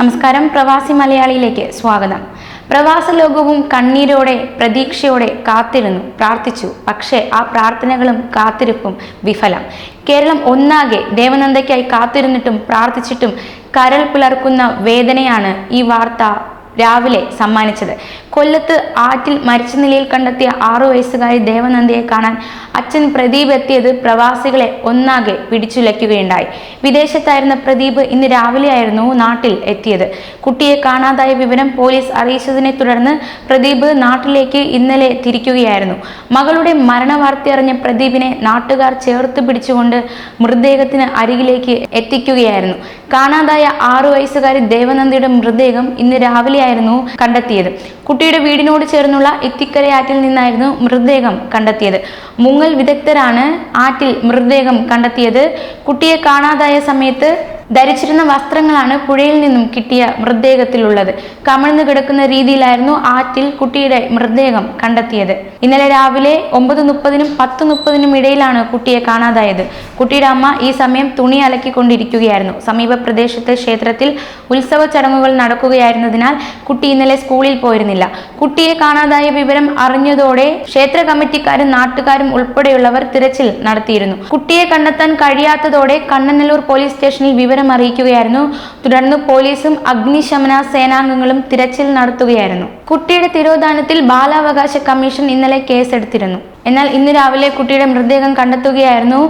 നമസ്കാരം. പ്രവാസി മലയാളിയിലേക്ക് സ്വാഗതം. പ്രവാസ ലോകവും കണ്ണീരോടെ പ്രതീക്ഷയോടെ കാത്തിരുന്നു, പ്രാർത്ഥിച്ചു. പക്ഷേ ആ പ്രാർത്ഥനകളും കാത്തിരിപ്പും വിഫലം. കേരളം ഒന്നാകെ ദേവനന്ദയ്ക്കായി കാത്തിരുന്നിട്ടും പ്രാർത്ഥിച്ചിട്ടും കരൾ പിളർക്കുന്ന വേദനയാണ് ഈ വാർത്ത രാവിലെ സമ്മാനിച്ചത്. കൊല്ലത്ത് ആറ്റിൽ മരിച്ച നിലയിൽ കണ്ടെത്തിയ 6 വയസ്സുകാരി ദേവനന്ദയെ കാണാൻ അച്ഛൻ പ്രദീപ് എത്തിയത് പ്രവാസികളെ ഒന്നാകെ പിടിച്ചുലയ്ക്കുകയുണ്ടായി. വിദേശത്തായിരുന്ന പ്രദീപ് ഇന്ന് രാവിലെയായിരുന്നു നാട്ടിൽ എത്തിയത്. കുട്ടിയെ കാണാതായ വിവരം പോലീസ് അറിയിച്ചതിനെ തുടർന്ന് പ്രദീപ് നാട്ടിലേക്ക് ഇന്നലെ തിരിക്കുകയായിരുന്നു. മകളുടെ മരണവാർത്തയറിഞ്ഞ പ്രദീപിനെ നാട്ടുകാർ ചേർത്ത് പിടിച്ചുകൊണ്ട് മൃതദേഹത്തിന് അരികിലേക്ക് എത്തിക്കുകയായിരുന്നു. കാണാതായ 6 വയസ്സുകാരി ദേവനന്ദയുടെ മൃതദേഹം ഇന്ന് രാവിലെയായിരുന്നു കണ്ടെത്തിയത്. കുട്ടിയുടെ വീടിനോട് ചേർന്നുള്ള ഇത്തിക്കരയാറ്റിൽ നിന്നായിരുന്നു മൃതദേഹം കണ്ടെത്തിയത്. മുങ്ങൽ വിദഗ്ധരാണ് ആറ്റിൽ മൃതദേഹം കണ്ടെത്തിയത്. കുട്ടിയെ കാണാതായ സമയത്ത് ധരിച്ചിരുന്ന വസ്ത്രങ്ങളാണ് പുഴയിൽ നിന്നും കിട്ടിയ മൃതദേഹത്തിലുള്ളത്. കമിഴ്ന്നു കിടക്കുന്ന രീതിയിലായിരുന്നു ആറ്റിൽ കുട്ടിയുടെ മൃതദേഹം കണ്ടെത്തിയത്. ഇന്നലെ രാവിലെ 9:30-നും 10:30-നും ഇടയിലാണ് കുട്ടിയെ കാണാതായത്. കുട്ടിയുടെ അമ്മ ഈ സമയം തുണി അലക്കിക്കൊണ്ടിരിക്കുകയായിരുന്നു. സമീപ പ്രദേശത്തെ ക്ഷേത്രത്തിൽ ഉത്സവ ചടങ്ങുകൾ നടക്കുകയായിരുന്നതിനാൽ കുട്ടി ഇന്നലെ സ്കൂളിൽ പോയിരുന്നില്ല. കുട്ടിയെ കാണാതായ വിവരം അറിഞ്ഞതോടെ ക്ഷേത്ര കമ്മിറ്റിക്കാരും നാട്ടുകാരും ഉൾപ്പെടെയുള്ളവർ തിരച്ചിൽ നടത്തിയിരുന്നു. കുട്ടിയെ കണ്ടെത്താൻ കഴിയാത്തതോടെ കണ്ണനല്ലൂർ പോലീസ് സ്റ്റേഷനിൽ വിവരം അറിയിക്കുകയായിരുന്നു. തുടർന്ന് പോലീസും അഗ്നിശമന സേനാംഗങ്ങളും തിരച്ചിൽ നടത്തുകയായിരുന്നു. കുട്ടിയുടെ തിരോധാനത്തിൽ ബാലാവകാശ കമ്മീഷൻ ഇന്നലെ കേസെടുത്തിരുന്നു. എന്നാൽ ഇന്ന് രാവിലെ കുട്ടിയുടെ മൃതദേഹം കണ്ടെത്തുകയായിരുന്നു.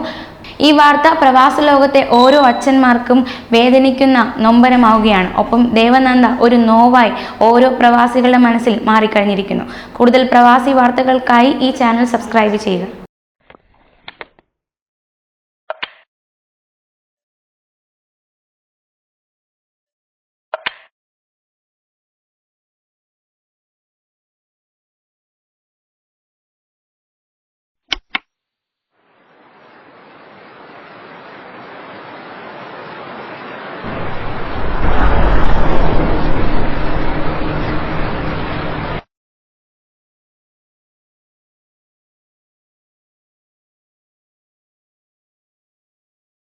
ഈ വാർത്ത പ്രവാസ ലോകത്തെ ഓരോ അച്ഛന്മാർക്കും വേദനിക്കുന്ന നൊമ്പരമാവുകയാണ്. ഒപ്പം ദേവനന്ദ ഒരു നോവായി ഓരോ പ്രവാസികളുടെ മനസ്സിൽ മാറിക്കഴിഞ്ഞിരിക്കുന്നു. കൂടുതൽ പ്രവാസി വാർത്തകൾക്കായി ഈ ചാനൽ സബ്സ്ക്രൈബ് ചെയ്യുക.